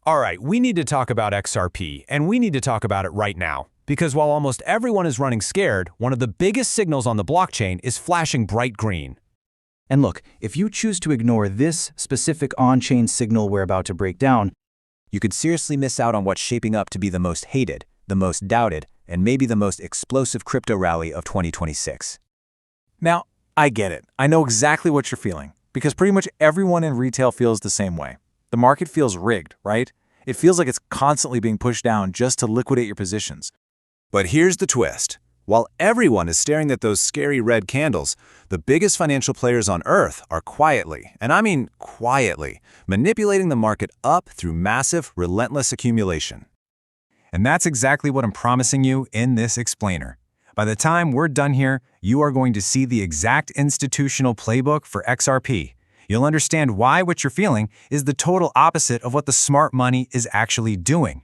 All right, we need to talk about XRP, and we need to talk about it right now. Because while almost everyone is running scared, one of the biggest signals on the blockchain is flashing bright green. And look, if you choose to ignore this specific on-chain signal we're about to break down, you could seriously miss out on what's shaping up to be the most hated, the most doubted, and maybe the most explosive crypto rally of 2026. Now, I get it. I know exactly what you're feeling, because pretty much everyone in retail feels the same way. The market feels rigged, right? It feels like it's constantly being pushed down just to liquidate your positions. But here's the twist. While everyone is staring at those scary red candles, the biggest financial players on Earth are quietly, and I mean quietly, manipulating the market up through massive, relentless accumulation. And that's exactly what I'm promising you in this explainer. By the time we're done here, you are going to see the exact institutional playbook for XRP. You'll understand why what you're feeling is the total opposite of what the smart money is actually doing.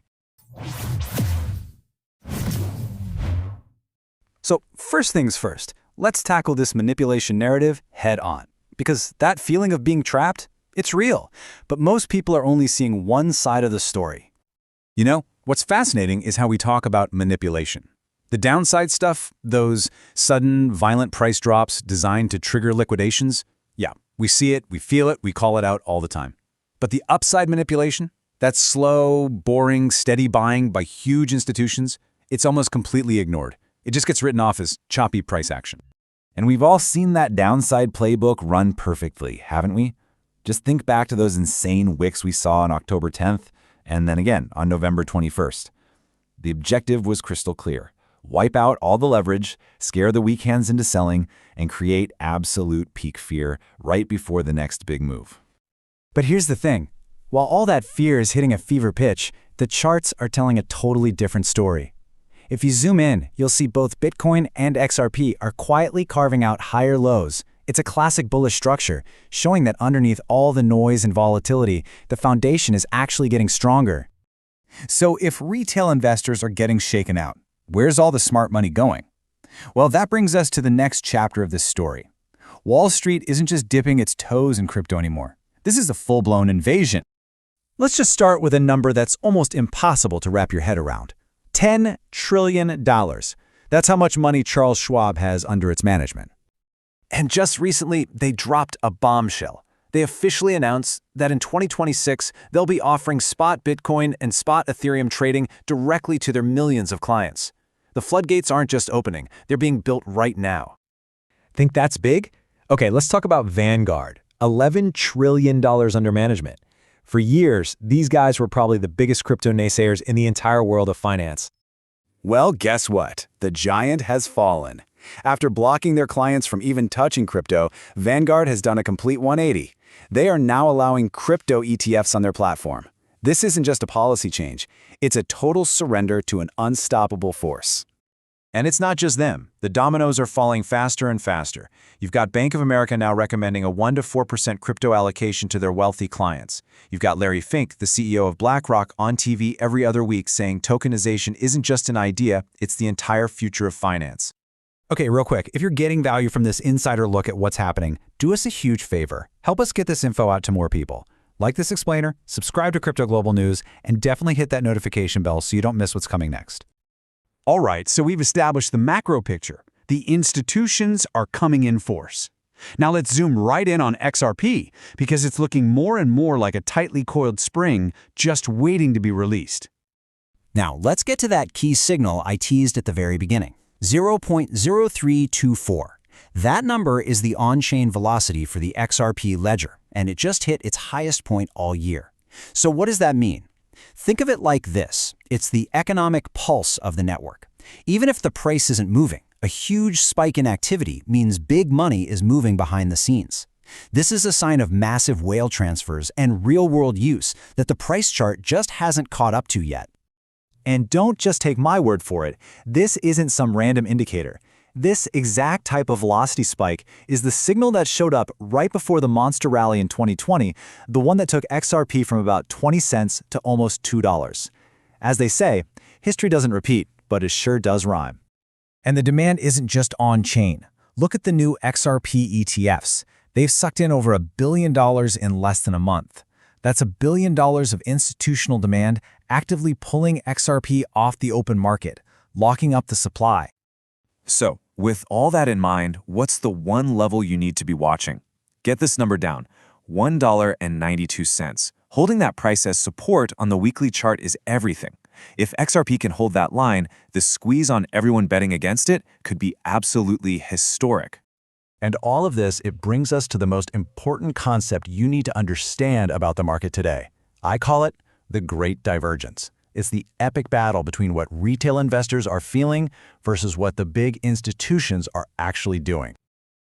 So first things first, let's tackle this manipulation narrative head on. Because that feeling of being trapped, it's real. But most people are only seeing one side of the story. You know, what's fascinating is how we talk about manipulation. The downside stuff, those sudden, violent price drops designed to trigger liquidations, yeah, we see it, we feel it, we call it out all the time. But the upside manipulation, that slow, boring, steady buying by huge institutions, it's almost completely ignored. It just gets written off as choppy price action. And we've all seen that downside playbook run perfectly, haven't we? Just think back to those insane wicks we saw on October 10th, and then again on November 21st. The objective was crystal clear. Wipe out all the leverage, scare the weak hands into selling, and create absolute peak fear right before the next big move. But here's the thing. While all that fear is hitting a fever pitch, the charts are telling a totally different story. If you zoom in, you'll see both Bitcoin and XRP are quietly carving out higher lows. It's a classic bullish structure, showing that underneath all the noise and volatility, the foundation is actually getting stronger. So if retail investors are getting shaken out, where's all the smart money going? Well, that brings us to the next chapter of this story. Wall Street isn't just dipping its toes in crypto anymore. This is a full-blown invasion. Let's just start with a number that's almost impossible to wrap your head around. $10 trillion. That's how much money Charles Schwab has under its management. And just recently, they dropped a bombshell. They officially announced that in 2026, they'll be offering spot Bitcoin and spot Ethereum trading directly to their millions of clients. The floodgates aren't just opening, they're being built right now. Think that's big? Okay, let's talk about Vanguard. $11 trillion under management. For years, these guys were probably the biggest crypto naysayers in the entire world of finance. Well, guess what? The giant has fallen. After blocking their clients from even touching crypto, Vanguard has done a complete 180. They are now allowing crypto ETFs on their platform. This isn't just a policy change. It's a total surrender to an unstoppable force. And it's not just them. The dominoes are falling faster and faster. You've got Bank of America now recommending a 1 to 4% crypto allocation to their wealthy clients. You've got Larry Fink, the CEO of BlackRock, on TV every other week saying tokenization isn't just an idea, it's the entire future of finance. Okay, real quick, if you're getting value from this insider look at what's happening, do us a huge favor. Help us get this info out to more people. Like this explainer, subscribe to Crypto Global News, and definitely hit that notification bell so you don't miss what's coming next. All right, so we've established the macro picture. The institutions are coming in force. Now let's zoom right in on XRP, because it's looking more and more like a tightly coiled spring just waiting to be released. Now, let's get to that key signal I teased at the very beginning, 0.0324. That number is the on-chain velocity for the XRP ledger, and it just hit its highest point all year. So what does that mean? Think of it like this. It's the economic pulse of the network. Even if the price isn't moving, a huge spike in activity means big money is moving behind the scenes. This is a sign of massive whale transfers and real-world use that the price chart just hasn't caught up to yet. And don't just take my word for it. This isn't some random indicator. This exact type of velocity spike is the signal that showed up right before the monster rally in 2020, the one that took XRP from about 20 cents to almost $2. As they say, history doesn't repeat, but it sure does rhyme. And the demand isn't just on-chain. Look at the new XRP ETFs. They've sucked in over $1 billion in less than a month. That's $1 billion of institutional demand actively pulling XRP off the open market, locking up the supply. So, with all that in mind, what's the one level you need to be watching? Get this number down, $1.92. Holding that price as support on the weekly chart is everything. If XRP can hold that line, the squeeze on everyone betting against it could be absolutely historic. And all of this, it brings us to the most important concept you need to understand about the market today. I call it the Great Divergence. It's the epic battle between what retail investors are feeling versus what the big institutions are actually doing.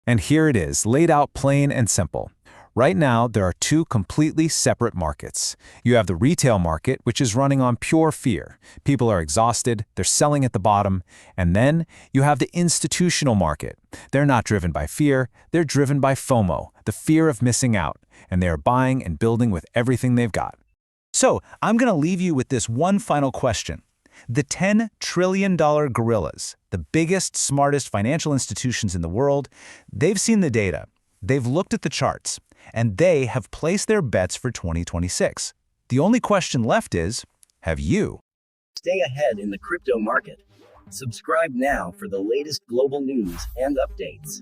And here it is, laid out plain and simple. Right now, there are two completely separate markets. You have the retail market, which is running on pure fear. People are exhausted, they're selling at the bottom. And then you have the institutional market. They're not driven by fear, they're driven by FOMO, the fear of missing out. And they are buying and building with everything they've got. So, I'm going to leave you with this one final question. The $10 trillion gorillas, the biggest, smartest financial institutions in the world, they've seen the data, they've looked at the charts, and they have placed their bets for 2026. The only question left is, have you? Stay ahead in the crypto market. Subscribe now for the latest global news and updates.